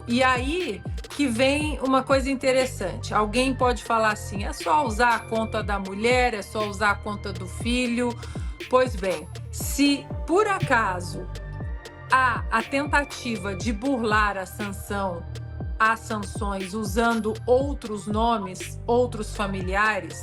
E aí que vem uma coisa interessante. Alguém pode falar assim: é só usar a conta da mulher, é só usar a conta do filho. Pois bem, se por acaso há a tentativa de burlar a sanção, as sanções usando outros nomes, outros familiares,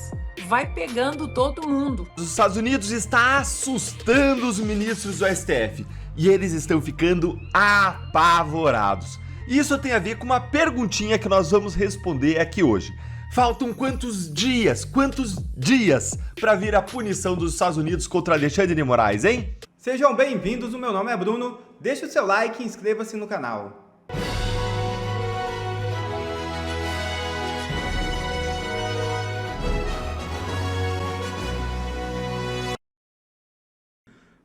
vai pegando todo mundo. Os Estados Unidos está assustando os ministros do STF e eles estão ficando apavorados. E isso tem a ver com uma perguntinha que nós vamos responder aqui hoje. Faltam quantos dias para vir a punição dos Estados Unidos contra Alexandre de Moraes, hein? Sejam bem-vindos, o meu nome é Bruno, deixe o seu like e inscreva-se no canal.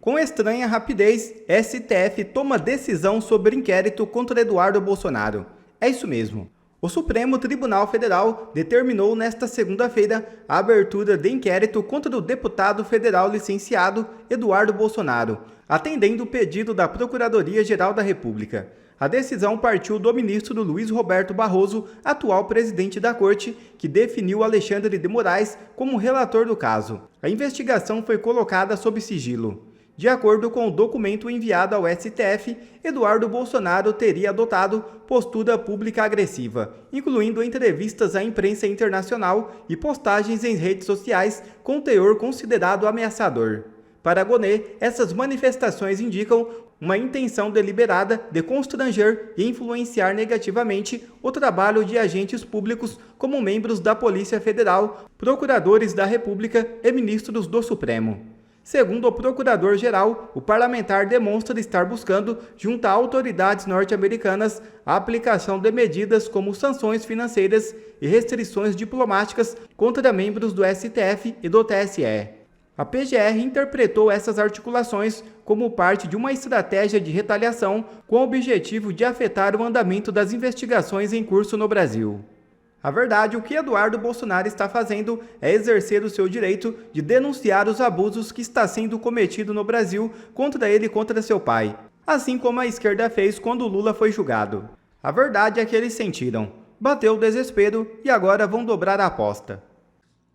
Com estranha rapidez, STF toma decisão sobre inquérito contra Eduardo Bolsonaro. É isso mesmo. O Supremo Tribunal Federal determinou nesta segunda-feira a abertura de inquérito contra o deputado federal licenciado Eduardo Bolsonaro, atendendo o pedido da Procuradoria-Geral da República. A decisão partiu do ministro Luiz Roberto Barroso, atual presidente da Corte, que definiu Alexandre de Moraes como relator do caso. A investigação foi colocada sob sigilo. De acordo com o documento enviado ao STF, Eduardo Bolsonaro teria adotado postura pública agressiva, incluindo entrevistas à imprensa internacional e postagens em redes sociais com teor considerado ameaçador. Para Gonê, essas manifestações indicam uma intenção deliberada de constranger e influenciar negativamente o trabalho de agentes públicos como membros da Polícia Federal, procuradores da República e ministros do Supremo. Segundo o procurador-geral, o parlamentar demonstra estar buscando, junto a autoridades norte-americanas, a aplicação de medidas como sanções financeiras e restrições diplomáticas contra membros do STF e do TSE. A PGR interpretou essas articulações como parte de uma estratégia de retaliação com o objetivo de afetar o andamento das investigações em curso no Brasil. A verdade, o que Eduardo Bolsonaro está fazendo é exercer o seu direito de denunciar os abusos que está sendo cometido no Brasil contra ele e contra seu pai, assim como a esquerda fez quando Lula foi julgado. A verdade é que eles sentiram, bateu o desespero e agora vão dobrar a aposta.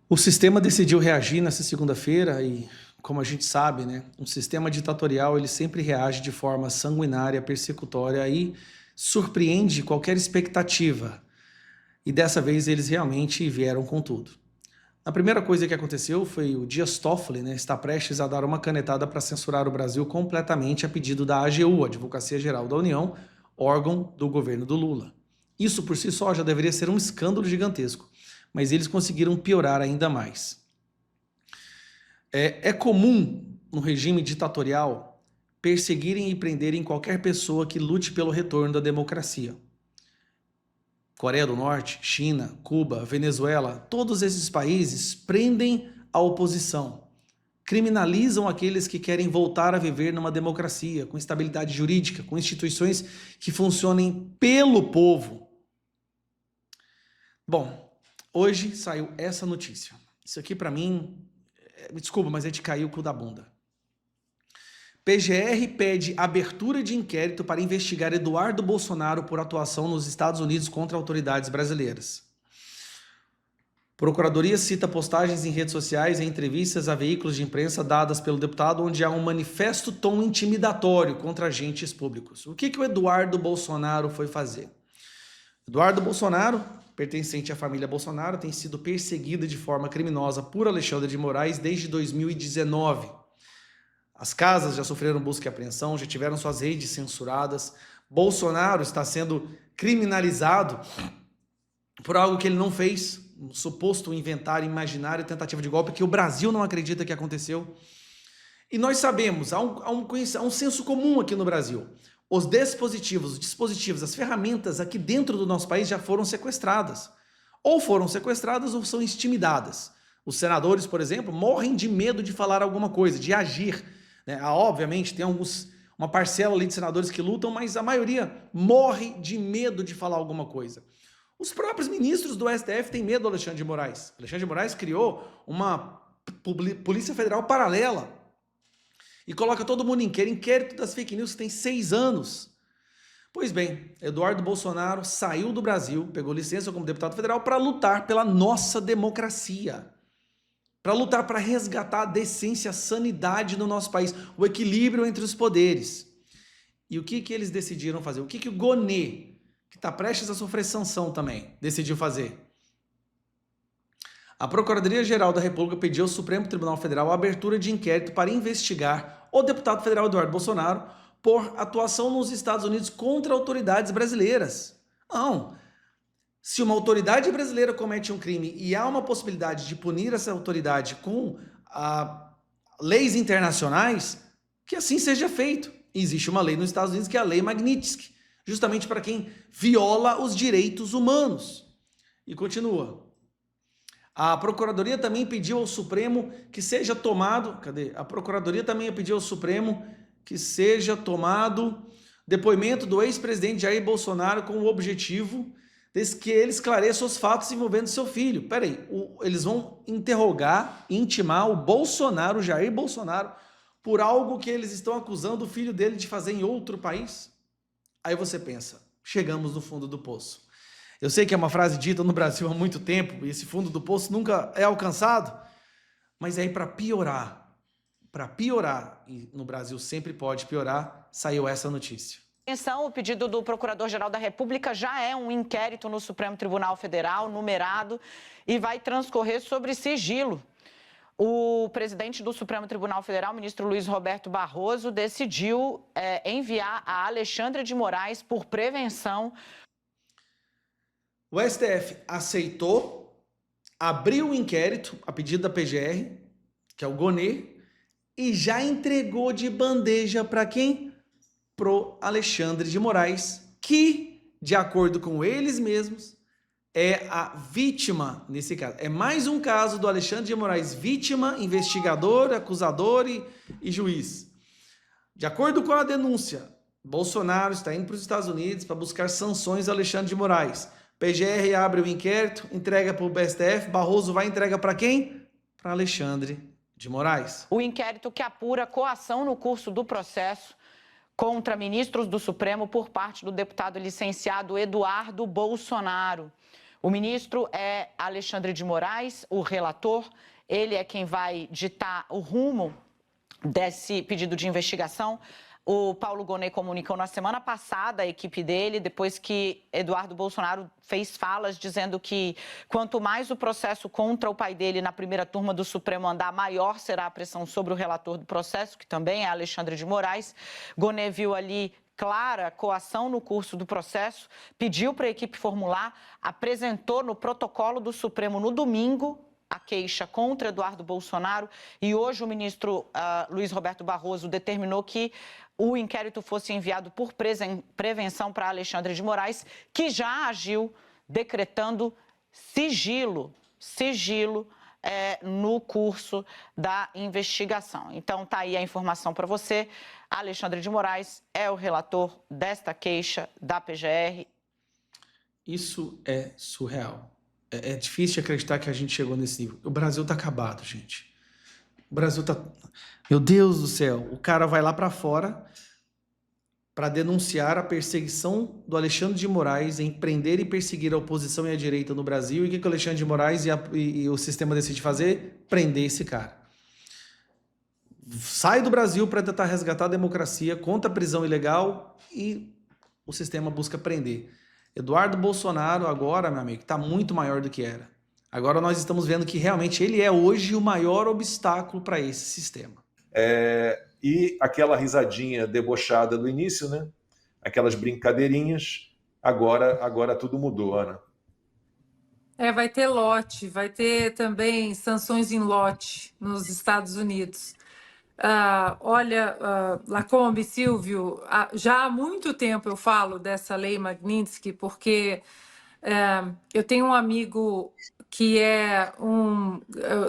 O sistema decidiu reagir nessa segunda-feira e, como a gente sabe, um sistema ditatorial ele sempre reage de forma sanguinária, persecutória e surpreende qualquer expectativa. E dessa vez eles realmente vieram com tudo. A primeira coisa que aconteceu foi o Dias Toffoli está prestes a dar uma canetada para censurar o Brasil completamente a pedido da AGU, Advocacia Geral da União, órgão do governo do Lula. Isso por si só já deveria ser um escândalo gigantesco, mas eles conseguiram piorar ainda mais. É comum no regime ditatorial perseguirem e prenderem qualquer pessoa que lute pelo retorno da democracia. Coreia do Norte, China, Cuba, Venezuela, todos esses países prendem a oposição, criminalizam aqueles que querem voltar a viver numa democracia, com estabilidade jurídica, com instituições que funcionem pelo povo. Bom, hoje saiu essa notícia. Isso aqui para mim, me desculpa, mas é de cair o cu da bunda. PGR pede abertura de inquérito para investigar Eduardo Bolsonaro por atuação nos Estados Unidos contra autoridades brasileiras. Procuradoria cita postagens em redes sociais e entrevistas a veículos de imprensa dadas pelo deputado onde há um manifesto tom intimidatório contra agentes públicos. O que o Eduardo Bolsonaro foi fazer? Eduardo Bolsonaro, pertencente à família Bolsonaro, tem sido perseguido de forma criminosa por Alexandre de Moraes desde 2019. As casas já sofreram busca e apreensão, já tiveram suas redes censuradas. Bolsonaro está sendo criminalizado por algo que ele não fez, um suposto inventário imaginário e tentativa de golpe que o Brasil não acredita que aconteceu. E nós sabemos, há um senso comum aqui no Brasil. Os dispositivos, as ferramentas aqui dentro do nosso país já foram sequestradas. Ou foram sequestradas ou são intimidadas. Os senadores, por exemplo, morrem de medo de falar alguma coisa, de agir. Obviamente, tem uma parcela ali de senadores que lutam, mas a maioria morre de medo de falar alguma coisa. Os próprios ministros do STF têm medo do Alexandre de Moraes. Alexandre de Moraes criou uma Polícia Federal paralela e coloca todo mundo em inquérito das fake news que tem 6 anos. Pois bem, Eduardo Bolsonaro saiu do Brasil, pegou licença como deputado federal para lutar pela nossa democracia, para lutar para resgatar a decência, a sanidade no nosso país, o equilíbrio entre os poderes. E o que eles decidiram fazer? O que o Gonê, que está prestes a sofrer sanção também, decidiu fazer? A Procuradoria-Geral da República pediu ao Supremo Tribunal Federal a abertura de inquérito para investigar o deputado federal Eduardo Bolsonaro por atuação nos Estados Unidos contra autoridades brasileiras. Não. Se uma autoridade brasileira comete um crime e há uma possibilidade de punir essa autoridade com leis internacionais, que assim seja feito. Existe uma lei nos Estados Unidos que é a Lei Magnitsky, justamente para quem viola os direitos humanos. E continua. A Procuradoria também pediu ao Supremo que seja tomado... A Procuradoria também pediu ao Supremo que seja tomado depoimento do ex-presidente Jair Bolsonaro com o objetivo de que ele esclareça os fatos envolvendo seu filho. Peraí, eles vão interrogar, intimar o Bolsonaro, o Jair Bolsonaro, por algo que eles estão acusando o filho dele de fazer em outro país? Aí você pensa, chegamos no fundo do poço. Eu sei que é uma frase dita no Brasil há muito tempo, e esse fundo do poço nunca é alcançado, mas aí para piorar, e no Brasil sempre pode piorar, saiu essa notícia. Atenção, o pedido do Procurador-Geral da República já é um inquérito no Supremo Tribunal Federal, numerado, e vai transcorrer sobre sigilo. O presidente do Supremo Tribunal Federal, ministro Luiz Roberto Barroso, decidiu enviar a Alexandre de Moraes por prevenção. O STF aceitou, abriu o inquérito a pedido da PGR, que é o Gonê, e já entregou de bandeja para quem? Pro Alexandre de Moraes, que, de acordo com eles mesmos, é a vítima nesse caso. É mais um caso do Alexandre de Moraes, vítima, investigador, acusador e juiz. De acordo com a denúncia, Bolsonaro está indo para os Estados Unidos para buscar sanções a Alexandre de Moraes. PGR abre o inquérito, entrega para o STF, Barroso vai e entrega para quem? Para Alexandre de Moraes. O inquérito que apura coação no curso do processo contra ministros do Supremo por parte do deputado licenciado Eduardo Bolsonaro. O ministro é Alexandre de Moraes, o relator, ele é quem vai ditar o rumo desse pedido de investigação. O Paulo Gonê comunicou na semana passada a equipe dele, depois que Eduardo Bolsonaro fez falas dizendo que quanto mais o processo contra o pai dele na primeira turma do Supremo andar, maior será a pressão sobre o relator do processo, que também é Alexandre de Moraes. Gonê viu ali clara coação no curso do processo, pediu para a equipe formular, apresentou no protocolo do Supremo no domingo a queixa contra Eduardo Bolsonaro e hoje o ministro Luiz Roberto Barroso determinou que o inquérito fosse enviado por prevenção para Alexandre de Moraes, que já agiu decretando sigilo no curso da investigação. Então, tá aí a informação para você. Alexandre de Moraes é o relator desta queixa da PGR. Isso é surreal. É difícil de acreditar que a gente chegou nesse nível. O Brasil tá acabado, gente. O Brasil tá... Meu Deus do céu, o cara vai lá para fora para denunciar a perseguição do Alexandre de Moraes em prender e perseguir a oposição e a direita no Brasil. E o que o Alexandre de Moraes e o sistema decide fazer? Prender esse cara. Sai do Brasil para tentar resgatar a democracia contra a prisão ilegal e o sistema busca prender. Eduardo Bolsonaro agora, meu amigo, está muito maior do que era. Agora nós estamos vendo que realmente ele é hoje o maior obstáculo para esse sistema. E aquela risadinha debochada do início, né? Aquelas brincadeirinhas, agora tudo mudou, Ana. Vai ter lote, vai ter também sanções em lote nos Estados Unidos. Olha, Lacombe, Silvio, já há muito tempo eu falo dessa lei Magnitsky, porque eu tenho um amigo que é um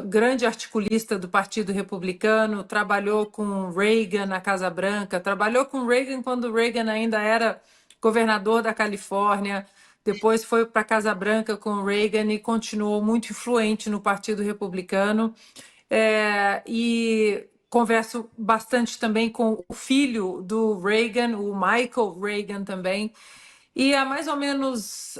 grande articulista do Partido Republicano, trabalhou com Reagan na Casa Branca, trabalhou com Reagan quando Reagan ainda era governador da Califórnia, depois foi para a Casa Branca com Reagan e continuou muito influente no Partido Republicano. E converso bastante também com o filho do Reagan, o Michael Reagan também. E há mais ou menos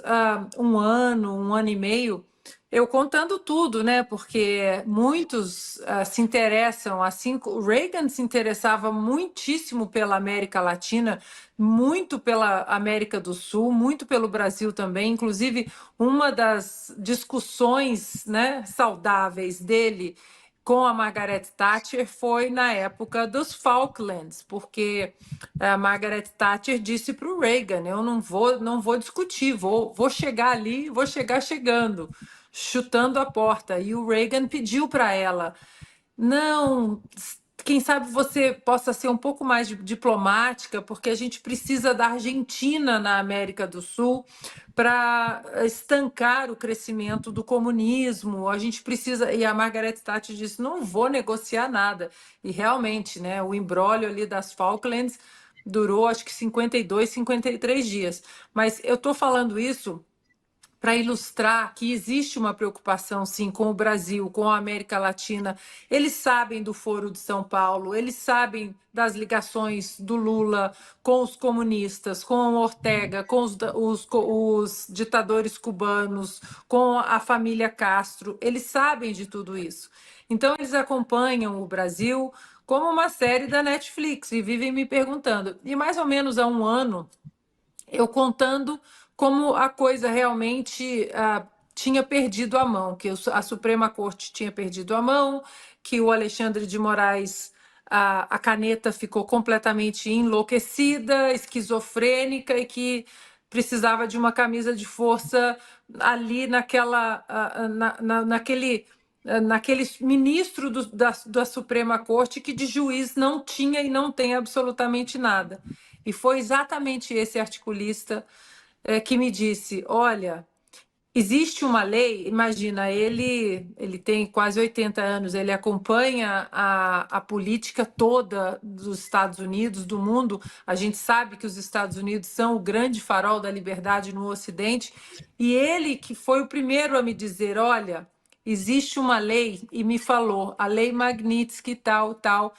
um ano e meio, eu contando tudo, né? Porque muitos se interessam, assim, o Reagan se interessava muitíssimo pela América Latina, muito pela América do Sul, muito pelo Brasil também. Inclusive, uma das discussões, né, saudáveis dele com a Margaret Thatcher foi na época dos Falklands, porque a Margaret Thatcher disse para o Reagan: eu não vou discutir, vou chegar ali, vou chegar chegando, chutando a porta. E o Reagan pediu para ela: não, quem sabe você possa ser um pouco mais diplomática, porque a gente precisa da Argentina na América do Sul para estancar o crescimento do comunismo. A gente precisa. E a Margaret Thatcher disse: não vou negociar nada. E realmente, né, o imbróglio ali das Falklands durou acho que 52, 53 dias. Mas eu estou falando isso para ilustrar que existe uma preocupação, sim, com o Brasil, com a América Latina. Eles sabem do Foro de São Paulo, eles sabem das ligações do Lula com os comunistas, com o Ortega, com os ditadores cubanos, com a família Castro. Eles sabem de tudo isso. Então, eles acompanham o Brasil como uma série da Netflix e vivem me perguntando. E mais ou menos há um ano, eu contando como a coisa realmente tinha perdido a mão, que a Suprema Corte tinha perdido a mão, que o Alexandre de Moraes, a caneta ficou completamente enlouquecida, esquizofrênica e que precisava de uma camisa de força ali naquele ministro da Suprema Corte que de juiz não tinha e não tem absolutamente nada. E foi exatamente esse articulista que me disse: olha, existe uma lei, imagina, ele tem quase 80 anos, ele acompanha a política toda dos Estados Unidos, do mundo. A gente sabe que os Estados Unidos são o grande farol da liberdade no Ocidente, e ele que foi o primeiro a me dizer: olha, existe uma lei, e me falou, a lei Magnitsky, tal,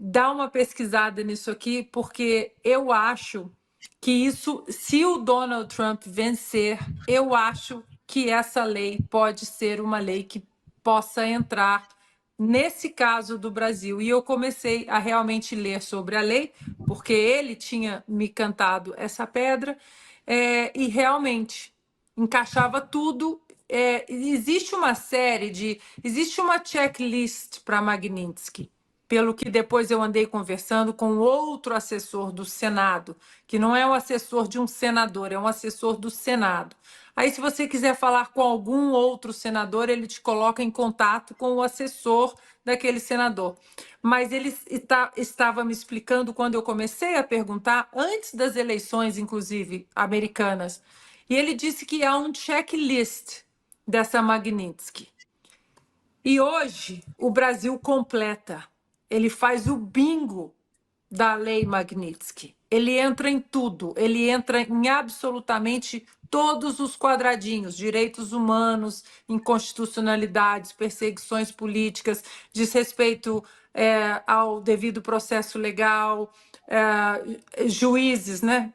dá uma pesquisada nisso aqui, porque eu acho que isso, se o Donald Trump vencer, eu acho que essa lei pode ser uma lei que possa entrar nesse caso do Brasil. E eu comecei a realmente ler sobre a lei, porque ele tinha me cantado essa pedra, e realmente encaixava tudo. Existe uma checklist para Magnitsky, pelo que depois eu andei conversando com outro assessor do Senado, que não é o assessor de um senador, é um assessor do Senado. Aí, se você quiser falar com algum outro senador, ele te coloca em contato com o assessor daquele senador. Mas ele estava me explicando, quando eu comecei a perguntar, antes das eleições, inclusive, americanas, e ele disse que há um checklist dessa Magnitsky. E hoje, o Brasil completa. Ele faz o bingo da lei Magnitsky. Ele entra em tudo, ele entra em absolutamente todos os quadradinhos: direitos humanos, inconstitucionalidades, perseguições políticas, desrespeito ao devido processo legal, juízes, né?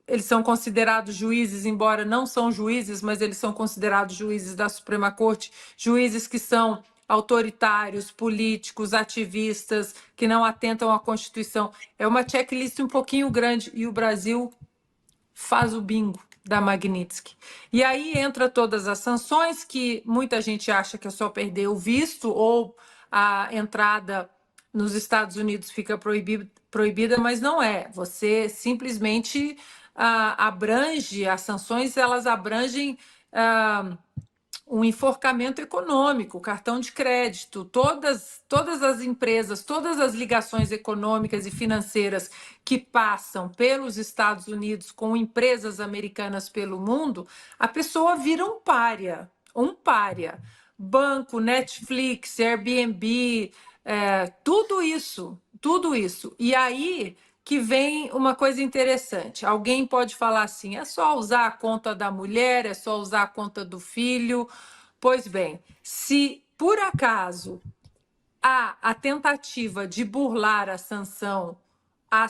Eles são considerados juízes, embora não são juízes, mas eles são considerados juízes da Suprema Corte, juízes que são autoritários, políticos, ativistas, que não atentam à Constituição. É uma checklist um pouquinho grande, e o Brasil faz o bingo da Magnitsky. E aí entra todas as sanções, que muita gente acha que é só perder o visto ou a entrada nos Estados Unidos fica proibida, mas não é. Você simplesmente abrange, as sanções, elas abrangem um enforcamento econômico, cartão de crédito, todas as empresas, todas as ligações econômicas e financeiras que passam pelos Estados Unidos com empresas americanas pelo mundo, a pessoa vira um pária. Banco, Netflix, Airbnb, tudo isso. E aí que vem uma coisa interessante. Alguém pode falar assim: é só usar a conta da mulher, é só usar a conta do filho. Pois bem, se por acaso há a tentativa de burlar as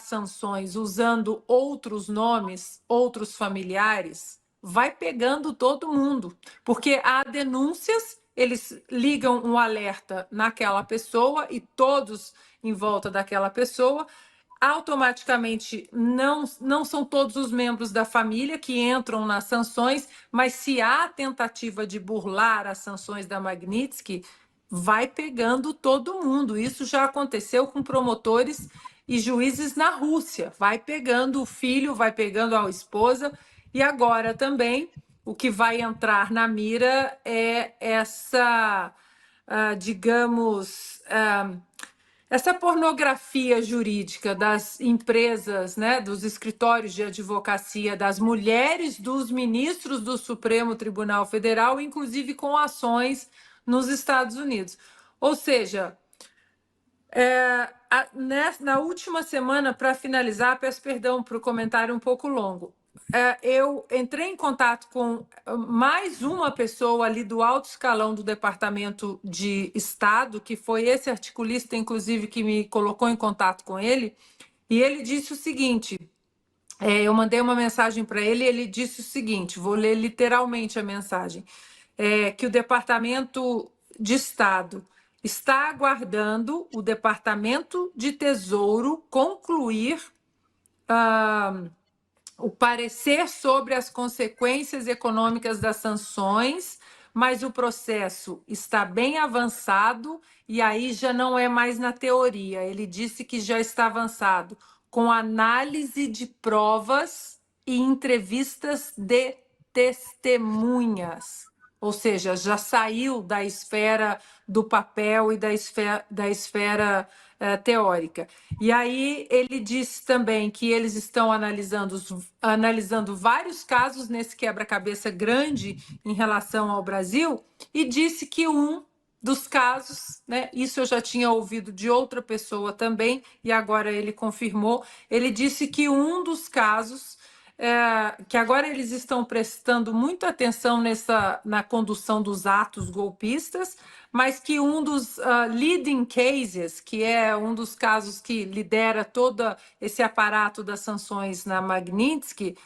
sanções usando outros nomes, outros familiares, vai pegando todo mundo, porque há denúncias, eles ligam um alerta naquela pessoa e todos em volta daquela pessoa, automaticamente não são todos os membros da família que entram nas sanções, mas se há tentativa de burlar as sanções da Magnitsky, vai pegando todo mundo. Isso já aconteceu com promotores e juízes na Rússia. Vai pegando o filho, vai pegando a esposa. E agora também o que vai entrar na mira é essa, digamos, essa pornografia jurídica das empresas, né, dos escritórios de advocacia, das mulheres dos ministros do Supremo Tribunal Federal, inclusive com ações nos Estados Unidos. Ou seja, na última semana, para finalizar, peço perdão para o comentário um pouco longo, eu entrei em contato com mais uma pessoa ali do alto escalão do Departamento de Estado, que foi esse articulista, inclusive, que me colocou em contato com ele, e ele disse o seguinte, eu mandei uma mensagem para ele, e ele disse o seguinte, vou ler literalmente a mensagem, que o Departamento de Estado está aguardando o Departamento de Tesouro concluir o parecer sobre as consequências econômicas das sanções, mas o processo está bem avançado e aí já não é mais na teoria. Ele disse que já está avançado com análise de provas e entrevistas de testemunhas. Ou seja, já saiu da esfera do papel e da esfera teórica. E aí ele disse também que eles estão analisando vários casos nesse quebra-cabeça grande em relação ao Brasil e disse que um dos casos, né, isso eu já tinha ouvido de outra pessoa também e agora ele confirmou, ele disse que um dos casos que agora eles estão prestando muita atenção na condução dos atos golpistas, mas que um dos leading cases, que é um dos casos que lidera todo esse aparato das sanções na Magnitsky,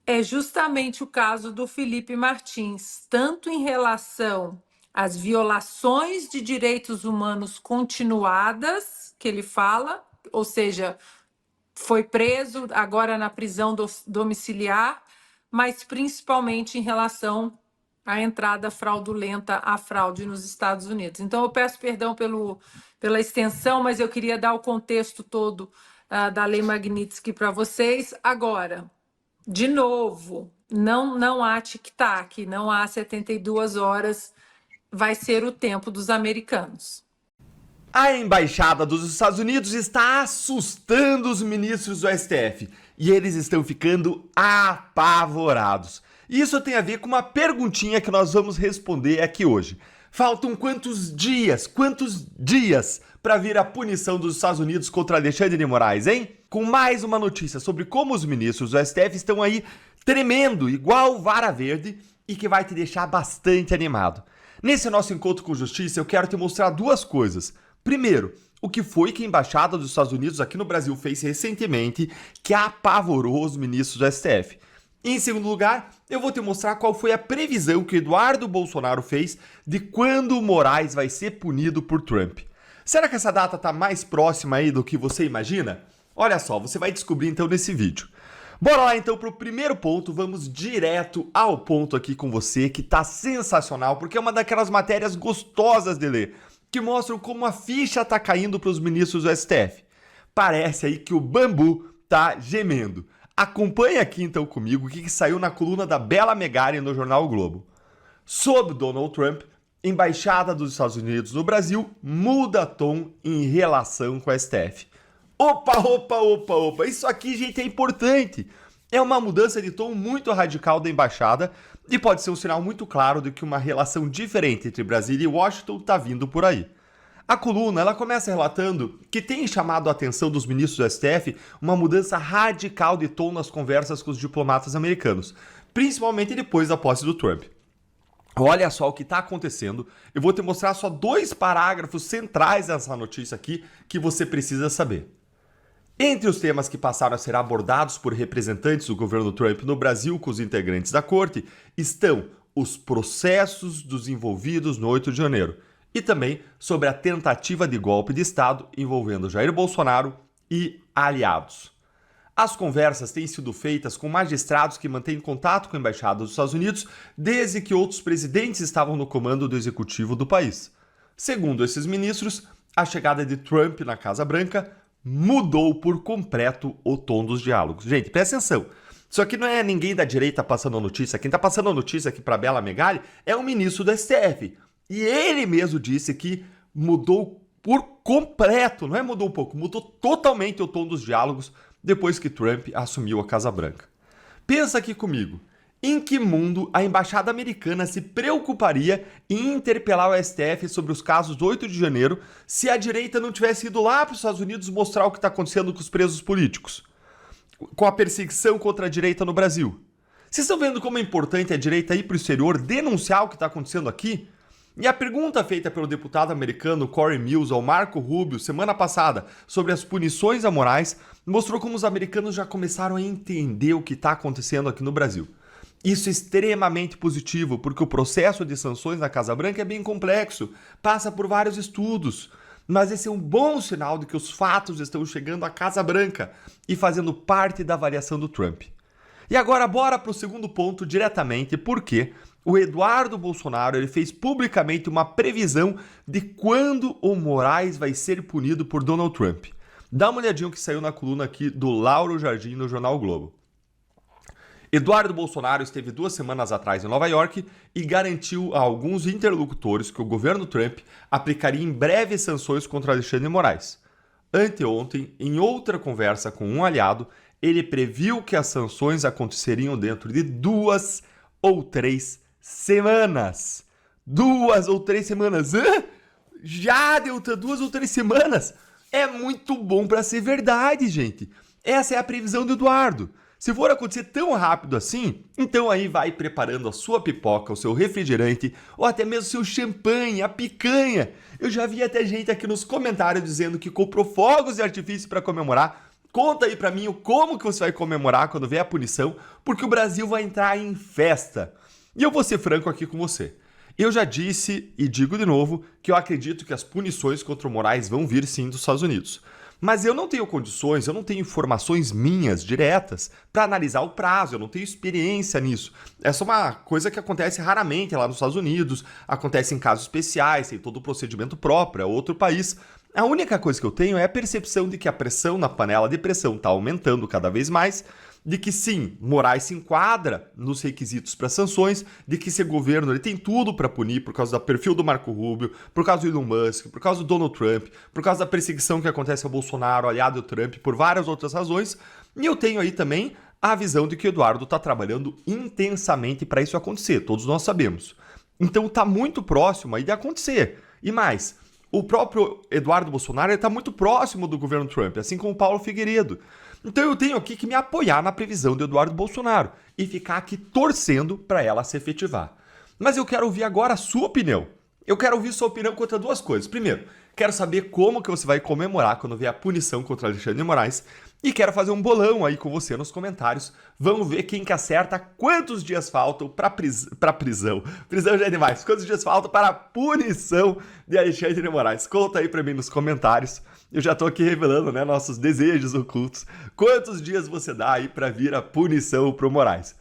é justamente o caso do Felipe Martins, tanto em relação às violações de direitos humanos continuadas, que ele fala, ou seja, foi preso agora na prisão domiciliar, mas principalmente em relação à entrada fraudulenta, à fraude nos Estados Unidos. Então, eu peço perdão pela extensão, mas eu queria dar o contexto todo da Lei Magnitsky para vocês. Agora, de novo, não há tic-tac, não há 72 horas, vai ser o tempo dos americanos. A Embaixada dos Estados Unidos está assustando os ministros do STF e eles estão ficando apavorados. Isso tem a ver com uma perguntinha que nós vamos responder aqui hoje. Faltam quantos dias para vir a punição dos Estados Unidos contra Alexandre de Moraes, hein? Com mais uma notícia sobre como os ministros do STF estão aí tremendo igual vara verde e que vai te deixar bastante animado. Nesse nosso encontro com justiça, eu quero te mostrar duas coisas. Primeiro, o que foi que a Embaixada dos Estados Unidos aqui no Brasil fez recentemente que apavorou os ministros do STF. Em segundo lugar, eu vou te mostrar qual foi a previsão que Eduardo Bolsonaro fez de quando o Moraes vai ser punido por Trump. Será que essa data está mais próxima aí do que você imagina? Olha só, você vai descobrir então nesse vídeo. Bora lá então para o primeiro ponto, vamos direto ao ponto aqui com você, que tá sensacional, porque é uma daquelas matérias gostosas de ler, que mostram como a ficha tá caindo para os ministros do STF. Parece aí que o bambu tá gemendo. Acompanhe aqui então comigo o que saiu na coluna da Bela Megali no jornal O Globo. Sob Donald Trump, Embaixada dos Estados Unidos no Brasil muda tom em relação com o STF. Opa, isso aqui, gente, é importante. É uma mudança de tom muito radical da embaixada e pode ser um sinal muito claro de que uma relação diferente entre Brasília e Washington está vindo por aí. A coluna ela começa relatando que tem chamado a atenção dos ministros do STF uma mudança radical de tom nas conversas com os diplomatas americanos, principalmente depois da posse do Trump. Olha só o que está acontecendo. Eu vou te mostrar só 2 parágrafos centrais dessa notícia aqui que você precisa saber. Entre os temas que passaram a ser abordados por representantes do governo Trump no Brasil com os integrantes da corte estão os processos dos envolvidos no 8 de janeiro e também sobre a tentativa de golpe de Estado envolvendo Jair Bolsonaro e aliados. As conversas têm sido feitas com magistrados que mantêm contato com a Embaixada dos Estados Unidos desde que outros presidentes estavam no comando do executivo do país. Segundo esses ministros, a chegada de Trump na Casa Branca mudou por completo o tom dos diálogos. Gente, presta atenção. Isso aqui não é ninguém da direita passando a notícia. Quem está passando a notícia aqui para Bela Megali é o ministro do STF. E ele mesmo disse que mudou por completo, não é mudou um pouco, mudou totalmente o tom dos diálogos depois que Trump assumiu a Casa Branca. Pensa aqui comigo. Em que mundo a embaixada americana se preocuparia em interpelar o STF sobre os casos do 8 de janeiro se a direita não tivesse ido lá para os Estados Unidos mostrar o que está acontecendo com os presos políticos? Com a perseguição contra a direita no Brasil? Vocês estão vendo como é importante a direita ir para o exterior denunciar o que está acontecendo aqui? E a pergunta feita pelo deputado americano Corey Mills ao Marco Rubio semana passada sobre as punições amorais mostrou como os americanos já começaram a entender o que está acontecendo aqui no Brasil. Isso é extremamente positivo, porque o processo de sanções na Casa Branca é bem complexo, passa por vários estudos, mas esse é um bom sinal de que os fatos estão chegando à Casa Branca e fazendo parte da avaliação do Trump. E agora bora para o segundo ponto diretamente, porque o Eduardo Bolsonaro ele fez publicamente uma previsão de quando o Moraes vai ser punido por Donald Trump. Dá uma olhadinha que saiu na coluna aqui do Lauro Jardim no Jornal o Globo. Eduardo Bolsonaro esteve 2 semanas atrás em Nova York e garantiu a alguns interlocutores que o governo Trump aplicaria em breve sanções contra Alexandre de Moraes. Anteontem, em outra conversa com um aliado, ele previu que as sanções aconteceriam dentro de 2 ou 3 semanas. 2 ou 3 semanas? Hã? Já deu 2 ou 3 semanas? É muito bom para ser verdade, gente. Essa é a previsão do Eduardo. Se for acontecer tão rápido assim, então aí vai preparando a sua pipoca, o seu refrigerante ou até mesmo o seu champanhe, a picanha. Eu já vi até gente aqui nos comentários dizendo que comprou fogos de artifício para comemorar. Conta aí pra mim como que você vai comemorar quando vier a punição, porque o Brasil vai entrar em festa. E eu vou ser franco aqui com você. Eu já disse e digo de novo que eu acredito que as punições contra o Moraes vão vir sim dos Estados Unidos. Mas eu não tenho condições, eu não tenho informações minhas, diretas, para analisar o prazo, eu não tenho experiência nisso. Essa é uma coisa que acontece raramente lá nos Estados Unidos, acontece em casos especiais, tem todo o procedimento próprio, é outro país. A única coisa que eu tenho é a percepção de que a pressão na panela de pressão está aumentando cada vez mais, de que sim, Moraes se enquadra nos requisitos para sanções, de que esse governo ele tem tudo para punir por causa do perfil do Marco Rubio, por causa do Elon Musk, por causa do Donald Trump, por causa da perseguição que acontece ao Bolsonaro, aliado do Trump, por várias outras razões. E eu tenho aí também a visão de que o Eduardo está trabalhando intensamente para isso acontecer, todos nós sabemos. Então está muito próximo aí de acontecer. E mais, o próprio Eduardo Bolsonaro está muito próximo do governo Trump, assim como o Paulo Figueiredo. Então eu tenho aqui que me apoiar na previsão do Eduardo Bolsonaro e ficar aqui torcendo para ela se efetivar. Mas eu quero ouvir agora a sua opinião. Eu quero ouvir sua opinião contra 2 coisas. Primeiro, quero saber como que você vai comemorar quando vier a punição contra Alexandre de Moraes. E quero fazer um bolão aí com você nos comentários. Vamos ver quem que acerta quantos dias faltam para prisão. Prisão já é demais. Quantos dias faltam para a punição de Alexandre de Moraes? Conta aí para mim nos comentários. Eu já tô aqui revelando, né, nossos desejos ocultos. Quantos dias você dá aí para vir a punição pro Moraes?